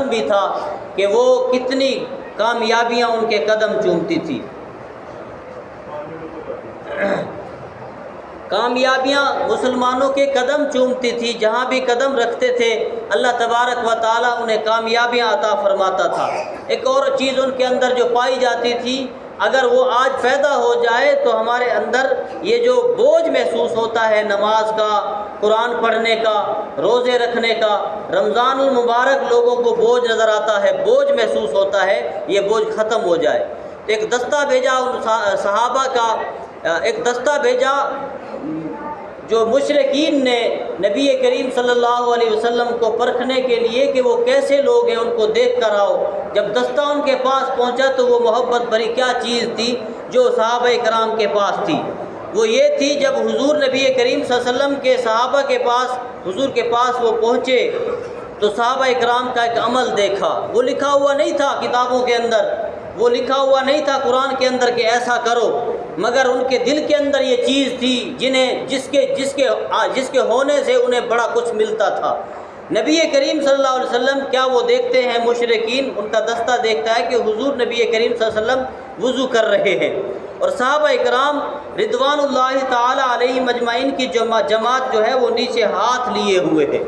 قدم بھی تھا کہ وہ کتنی کامیابیاں ان کے قدم چومتی تھی۔ کامیابیاں مسلمانوں کے قدم چومتی تھی، جہاں بھی قدم رکھتے تھے اللہ تبارک و تعالیٰ انہیں کامیابیاں عطا فرماتا تھا۔ ایک اور چیز ان کے اندر جو پائی جاتی تھی، اگر وہ آج پیدا ہو جائے تو ہمارے اندر یہ جو بوجھ محسوس ہوتا ہے نماز کا، قرآن پڑھنے کا، روزے رکھنے کا، رمضان المبارک لوگوں کو بوجھ نظر آتا ہے، بوجھ محسوس ہوتا ہے، یہ بوجھ ختم ہو جائے۔ ایک دستہ بھیجا صحابہ کا، ایک دستہ بھیجا جو مشرکین نے نبی کریم صلی اللہ علیہ وسلم کو پرکھنے کے لیے کہ وہ کیسے لوگ ہیں، ان کو دیکھ کر آؤ۔ جب دستہ ان کے پاس پہنچا تو وہ محبت بھری کیا چیز تھی جو صحابہ کرام کے پاس تھی؟ وہ یہ تھی جب حضور نبی کریم صلی اللہ علیہ وسلم کے صحابہ کے پاس، حضور کے پاس وہ پہنچے تو صحابہ کرام کا ایک عمل دیکھا۔ وہ لکھا ہوا نہیں تھا کتابوں کے اندر، وہ لکھا ہوا نہیں تھا قرآن کے اندر کہ ایسا کرو، مگر ان کے دل کے اندر یہ چیز تھی جس کے ہونے سے انہیں بڑا کچھ ملتا تھا۔ نبی کریم صلی اللہ علیہ وسلم کیا وہ دیکھتے ہیں، مشرکین ان کا دستہ دیکھتا ہے کہ حضور نبی کریم صلی اللہ علیہ وسلم وضو کر رہے ہیں، اور صحابہ اکرام رضوان اللہ تعالی علیہ مجمعین کی جماعت جو ہے وہ نیچے ہاتھ لیے ہوئے ہے،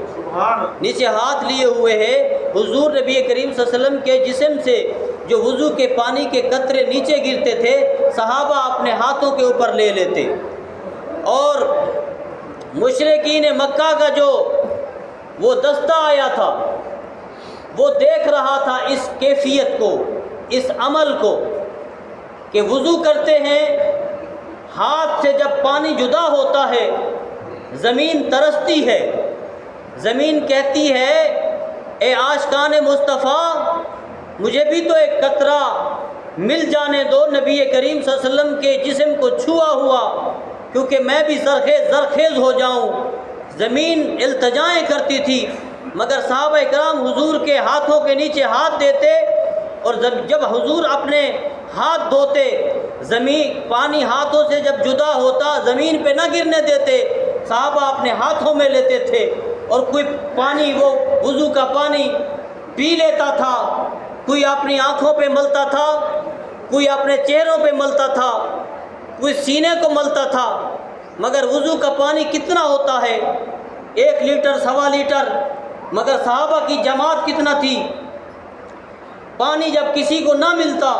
نیچے ہاتھ لیے ہوئے ہے۔ حضور نبی کریم صلی اللہ علیہ وسلم کے جسم سے جو وضو کے پانی کے قطرے نیچے گرتے تھے صحابہ اپنے ہاتھوں کے اوپر لے لیتے، اور مشرکین مکہ کا جو وہ دستہ آیا تھا وہ دیکھ رہا تھا اس کیفیت کو، اس عمل کو کہ وضو کرتے ہیں، ہاتھ سے جب پانی جدا ہوتا ہے زمین ترستی ہے، زمین کہتی ہے اے عاشقان مصطفیٰ مجھے بھی تو ایک قطرہ مل جانے دو نبی کریم صلی اللہ علیہ وسلم کے جسم کو چھوا ہوا، کیونکہ میں بھی زرخیز ہو جاؤں۔ زمین التجائیں کرتی تھی، مگر صحابہ کرام حضور کے ہاتھوں کے نیچے ہاتھ دیتے، اور جب حضور اپنے ہاتھ دھوتے زمین پانی ہاتھوں سے جب جدا ہوتا زمین پہ نہ گرنے دیتے، صحابہ اپنے ہاتھوں میں لیتے تھے، اور کوئی پانی وہ وضو کا پانی پی لیتا تھا، کوئی اپنی آنکھوں پہ ملتا تھا، کوئی اپنے چہروں پہ ملتا تھا، کوئی سینے کو ملتا تھا، مگر وضو کا پانی کتنا ہوتا ہے؟ 1 لیٹر 1.25 لیٹر، مگر صحابہ کی جماعت کتنا تھی؟ پانی جب کسی کو نہ ملتا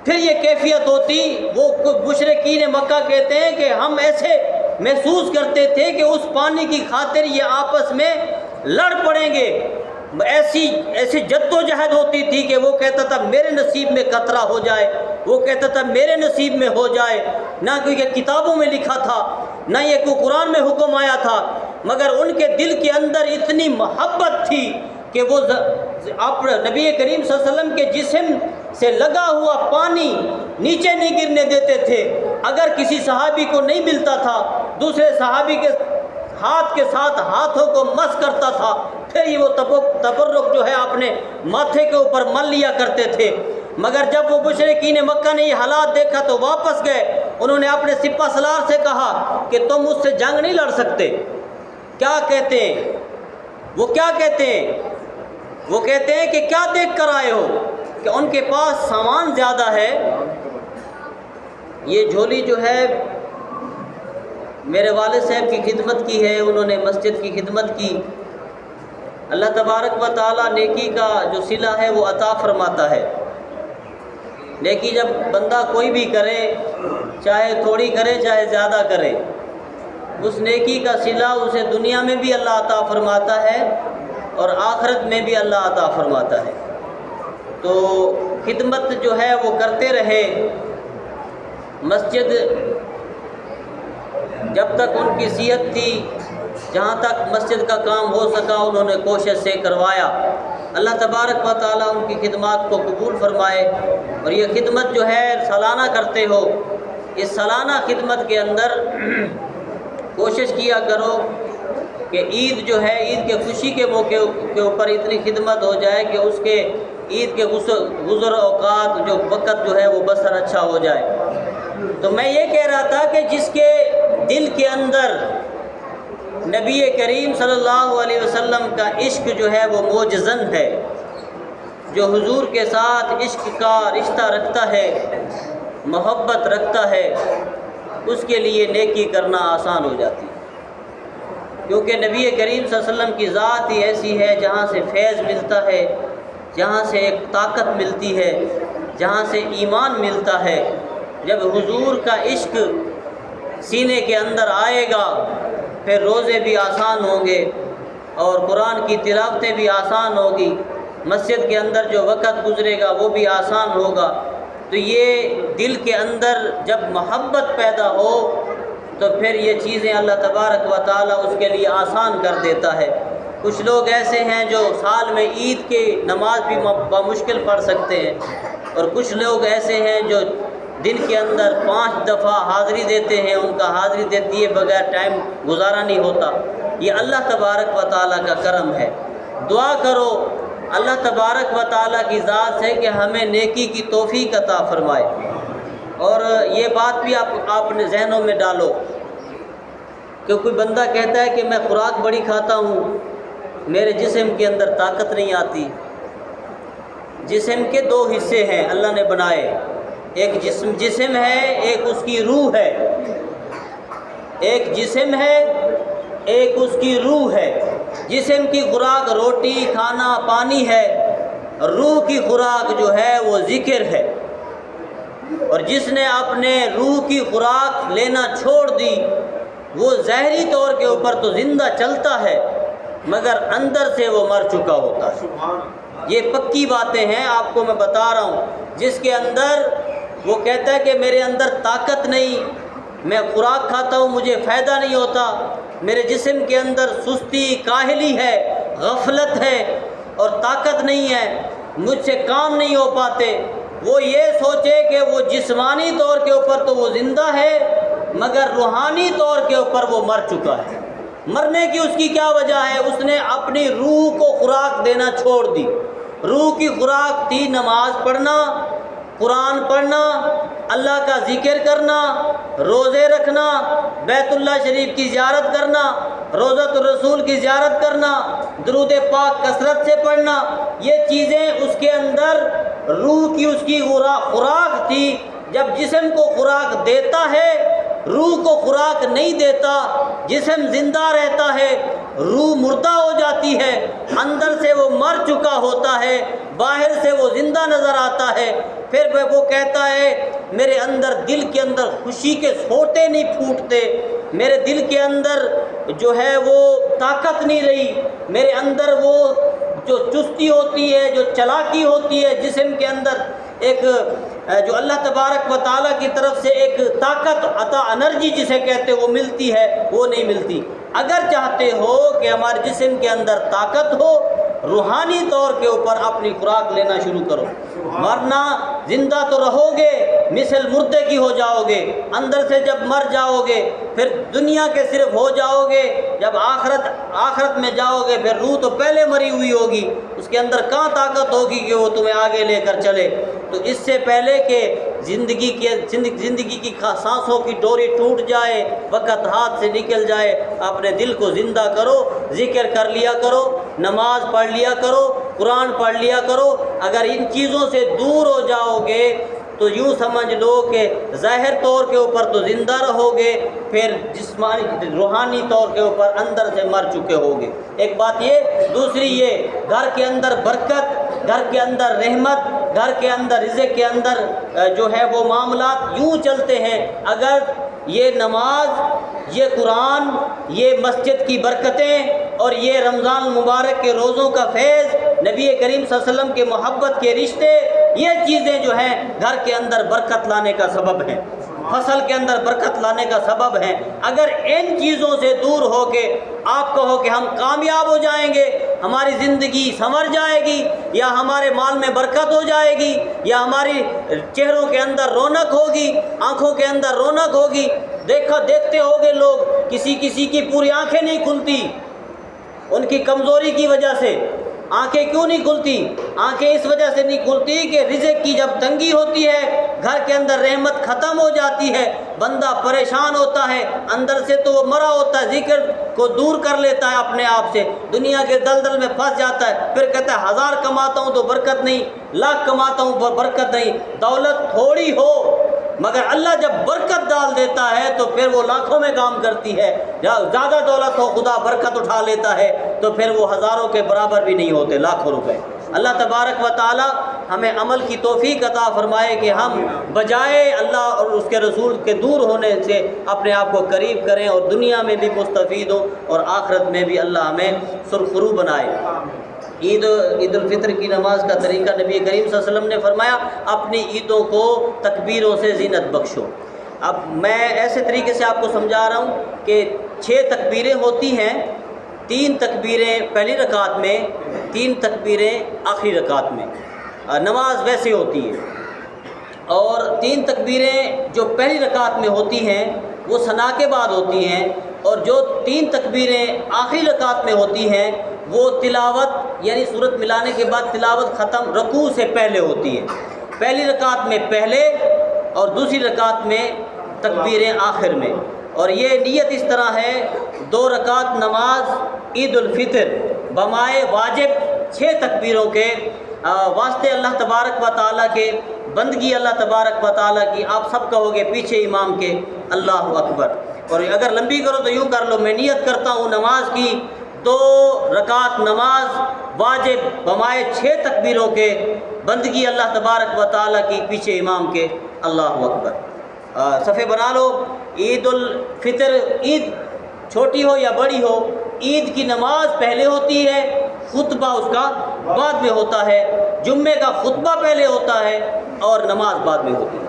پھر یہ کیفیت ہوتی۔ وہ مشرکین مکہ کہتے ہیں کہ ہم ایسے محسوس کرتے تھے کہ اس پانی کی خاطر یہ آپس میں لڑ پڑیں گے، ایسی جد و جہد ہوتی تھی کہ وہ کہتا تھا میرے نصیب میں قطرہ ہو جائے، وہ کہتا تھا میرے نصیب میں ہو جائے۔ نہ کوئی کتابوں میں لکھا تھا، نہ یہ کوئی قرآن میں حکم آیا تھا، مگر ان کے دل کے اندر اتنی محبت تھی کہ وہ نبی کریم صلی اللہ علیہ وسلم کے جسم سے لگا ہوا پانی نیچے نہیں گرنے دیتے تھے۔ اگر کسی صحابی کو نہیں ملتا تھا دوسرے صحابی کے ہاتھ کے ساتھ ہاتھوں کو مس کرتا تھا، پھر یہ وہ تبرک جو ہے اپنے ماتھے کے اوپر مل لیا کرتے تھے۔ مگر جب وہ مشرکین مکہ نے یہ حالات دیکھا تو واپس گئے، انہوں نے اپنے سپہ سالار سے کہا کہ تم مجھ سے جنگ نہیں لڑ سکتے۔ کیا کہتے ہیں وہ؟ کیا کہتے ہیں وہ؟ کہتے ہیں کہ کیا دیکھ کر آئے ہو؟ کہ ان کے پاس سامان زیادہ ہے۔ یہ جھولی جو ہے میرے والد صاحب کی خدمت کی ہے، انہوں نے مسجد کی خدمت کی۔ اللہ تبارک و تعالیٰ نیکی کا جو صلہ ہے وہ عطا فرماتا ہے۔ نیکی جب بندہ کوئی بھی کرے، چاہے تھوڑی کرے چاہے زیادہ کرے، اس نیکی کا صلہ اسے دنیا میں بھی اللہ عطا فرماتا ہے اور آخرت میں بھی اللہ عطا فرماتا ہے۔ تو خدمت جو ہے وہ کرتے رہے۔ مسجد جب تک ان کی صحت تھی، جہاں تک مسجد کا کام ہو سکا انہوں نے کوشش سے کروایا۔ اللہ تبارک و تعالیٰ ان کی خدمات کو قبول فرمائے۔ اور یہ خدمت جو ہے سالانہ کرتے ہو، اس سالانہ خدمت کے اندر کوشش کیا کرو کہ عید جو ہے، عید کے خوشی کے موقع کے اوپر اتنی خدمت ہو جائے کہ اس کے عید کے گزر اوقات جو وقت جو ہے وہ بسر اچھا ہو جائے۔ تو میں یہ کہہ رہا تھا کہ جس کے دل کے اندر نبی کریم صلی اللہ علیہ وسلم کا عشق جو ہے وہ موجزن ہے، جو حضور کے ساتھ عشق کا رشتہ رکھتا ہے، محبت رکھتا ہے، اس کے لیے نیکی کرنا آسان ہو جاتی ہے، کیونکہ نبی کریم صلی اللہ علیہ وسلم کی ذات ہی ایسی ہے جہاں سے فیض ملتا ہے، جہاں سے ایک طاقت ملتی ہے، جہاں سے ایمان ملتا ہے۔ جب حضور کا عشق سینے کے اندر آئے گا پھر روزے بھی آسان ہوں گے اور قرآن کی تلاوتیں بھی آسان ہوگی، مسجد کے اندر جو وقت گزرے گا وہ بھی آسان ہوگا۔ تو یہ دل کے اندر جب محبت پیدا ہو تو پھر یہ چیزیں اللہ تبارک و تعالیٰ اس کے لیے آسان کر دیتا ہے۔ کچھ لوگ ایسے ہیں جو سال میں عید کی نماز بھی بمشکل پڑھ سکتے ہیں، اور کچھ لوگ ایسے ہیں جو دن کے اندر 5 دفعہ حاضری دیتے ہیں، ان کا حاضری دیے بغیر ٹائم گزارا نہیں ہوتا۔ یہ اللہ تبارک و تعالیٰ کا کرم ہے۔ دعا کرو اللہ تبارک و تعالیٰ کی ذات سے کہ ہمیں نیکی کی توفیق عطا فرمائے۔ اور یہ بات بھی آپ نے ذہنوں میں ڈالو کہ کوئی بندہ کہتا ہے کہ میں خوراک بڑی کھاتا ہوں، میرے جسم کے اندر طاقت نہیں آتی۔ جسم کے 2 حصے ہیں اللہ نے بنائے، ایک جسم ہے، ایک اس کی روح ہے۔ ایک جسم ہے، ایک اس کی روح ہے۔ جسم کی خوراک روٹی کھانا پانی ہے، روح کی خوراک جو ہے وہ ذکر ہے۔ اور جس نے اپنے روح کی خوراک لینا چھوڑ دی وہ ظاہری طور کے اوپر تو زندہ چلتا ہے مگر اندر سے وہ مر چکا ہوتا ہے۔ یہ پکی باتیں ہیں، آپ کو میں بتا رہا ہوں۔ جس کے اندر وہ کہتا ہے کہ میرے اندر طاقت نہیں، میں خوراک کھاتا ہوں مجھے فائدہ نہیں ہوتا، میرے جسم کے اندر سستی کاہلی ہے، غفلت ہے اور طاقت نہیں ہے، مجھ سے کام نہیں ہو پاتے، وہ یہ سوچے کہ وہ جسمانی طور کے اوپر تو وہ زندہ ہے مگر روحانی طور کے اوپر وہ مر چکا ہے۔ مرنے کی اس کی کیا وجہ ہے؟ اس نے اپنی روح کو خوراک دینا چھوڑ دی۔ روح کی خوراک تھی نماز پڑھنا، قرآن پڑھنا، اللہ کا ذکر کرنا، روزے رکھنا، بیت اللہ شریف کی زیارت کرنا، روضۃ الرسول کی زیارت کرنا، درود پاک کثرت سے پڑھنا۔ یہ چیزیں اس کے اندر روح کی اس کی خوراک تھی۔ جب جسم کو خوراک دیتا ہے، روح کو خوراک نہیں دیتا، جسم زندہ رہتا ہے، روح مردہ ہو جاتی ہے، اندر سے وہ مر چکا ہوتا ہے، باہر سے وہ زندہ نظر آتا ہے۔ پھر وہ کہتا ہے میرے اندر دل کے اندر خوشی کے سوٹے نہیں پھوٹتے، میرے دل کے اندر جو ہے وہ طاقت نہیں رہی، میرے اندر وہ جو چستی ہوتی ہے، جو چلاکی ہوتی ہے جسم کے اندر، ایک جو اللہ تبارک و تعالیٰ کی طرف سے ایک طاقت عطا انرجی جسے کہتے ہیں وہ ملتی ہے، وہ نہیں ملتی۔ اگر چاہتے ہو کہ ہمارے جسم کے اندر طاقت ہو، روحانی طور کے اوپر اپنی خوراک لینا شروع کرو، ورنہ زندہ تو رہو گے مثل مردے کی ہو جاؤ گے۔ اندر سے جب مر جاؤ گے پھر دنیا کے صرف ہو جاؤ گے، جب آخرت میں جاؤ گے پھر روح تو پہلے مری ہوئی ہوگی، اس کے اندر کہاں طاقت ہوگی کہ وہ تمہیں آگے لے کر چلے۔ تو اس سے پہلے کہ زندگی کی سانسوں کی ڈوری ٹوٹ جائے، وقت ہاتھ سے نکل جائے، اپنے دل کو زندہ کرو، ذکر کر لیا کرو، نماز پڑھ لیا کرو، قرآن پڑھ لیا کرو۔ اگر ان چیزوں سے دور ہو جاؤ گے تو یوں سمجھ لو کہ ظاہر طور کے اوپر تو زندہ رہو گے، پھر جسمانی روحانی طور کے اوپر اندر سے مر چکے ہوگے۔ ایک بات یہ، دوسری یہ، گھر کے اندر برکت، گھر کے اندر رحمت، گھر کے اندر رزق کے اندر جو ہے وہ معاملات یوں چلتے ہیں اگر یہ نماز، یہ قرآن، یہ مسجد کی برکتیں اور یہ رمضان المبارک کے روزوں کا فیض، نبی کریم صلی اللہ علیہ وسلم کے محبت کے رشتے، یہ چیزیں جو ہیں گھر کے اندر برکت لانے کا سبب ہیں، فصل کے اندر برکت لانے کا سبب ہیں۔ اگر ان چیزوں سے دور ہو کے آپ کہو کہ ہم کامیاب ہو جائیں گے، ہماری زندگی سنور جائے گی، یا ہمارے مال میں برکت ہو جائے گی، یا ہماری چہروں کے اندر رونق ہوگی، آنکھوں کے اندر رونق ہوگی، دیکھتے ہوگے لوگ کسی کی پوری آنکھیں نہیں کھلتی ان کی کمزوری کی وجہ سے، آنکھیں کیوں نہیں کھلتی؟ آنکھیں اس وجہ سے نہیں کھلتی کہ رزق کی جب تنگی ہوتی ہے، گھر کے اندر رحمت ختم ہو جاتی ہے، بندہ پریشان ہوتا ہے، اندر سے تو وہ مرا ہوتا ہے، ذکر کو دور کر لیتا ہے اپنے آپ سے، دنیا کے دلدل میں پھنس جاتا ہے، پھر کہتا ہے 1000 کماتا ہوں تو برکت نہیں، لاکھ کماتا ہوں برکت نہیں۔ دولت تھوڑی ہو مگر اللہ جب برکت ڈال دیتا ہے تو پھر وہ لاکھوں میں کام کرتی ہے، زیادہ دولت ہو خدا برکت اٹھا لیتا ہے تو پھر وہ ہزاروں کے برابر بھی نہیں ہوتے، لاکھوں روپے۔ اللہ تبارک و تعالی ہمیں عمل کی توفیق عطا فرمائے کہ ہم بجائے اللہ اور اس کے رسول کے دور ہونے سے اپنے آپ کو قریب کریں اور دنیا میں بھی مستفید ہوں اور آخرت میں بھی اللہ ہمیں سرخرو بنائے۔ عید الفطر کی نماز کا طریقہ نبی کریم صلی اللہ علیہ وسلم نے فرمایا اپنی عیدوں کو تکبیروں سے زینت بخشو۔ اب میں ایسے طریقے سے آپ کو سمجھا رہا ہوں کہ 6 تکبیریں ہوتی ہیں، 3 تکبیریں پہلی رکعت میں، 3 تکبیریں آخری رکعت میں، نماز ویسے ہوتی ہے۔ اور 3 تکبیریں جو پہلی رکعت میں ہوتی ہیں وہ ثنا کے بعد ہوتی ہیں، اور جو 3 تکبیریں آخری رکعت میں ہوتی ہیں وہ تلاوت یعنی سورت ملانے کے بعد تلاوت ختم رکوع سے پہلے ہوتی ہے۔ پہلی رکعت میں پہلے اور دوسری رکعت میں تکبیریں آخر میں۔ اور یہ نیت اس طرح ہے، 2 رکعت نماز عید الفطر بمائے واجب 6 تکبیروں کے واسطے اللہ تبارک و تعالیٰ کے، بندگی اللہ تبارک و تعالیٰ کی، آپ سب کہو گے پیچھے امام کے اللہ اکبر۔ اور اگر لمبی کرو تو یوں کر لو، میں نیت کرتا ہوں نماز کی 2 رکعت نماز واجب بمائے 6 تکبیروں کے، بندگی اللہ تبارک و تعالیٰ کی، پیچھے امام کے اللہ اکبر۔ صفحے بنا لو۔ عید الفطر، عید چھوٹی ہو یا بڑی ہو، عید کی نماز پہلے ہوتی ہے، خطبہ اس کا بعد میں ہوتا ہے، جمعے کا خطبہ پہلے ہوتا ہے اور نماز بعد میں ہوتی ہے۔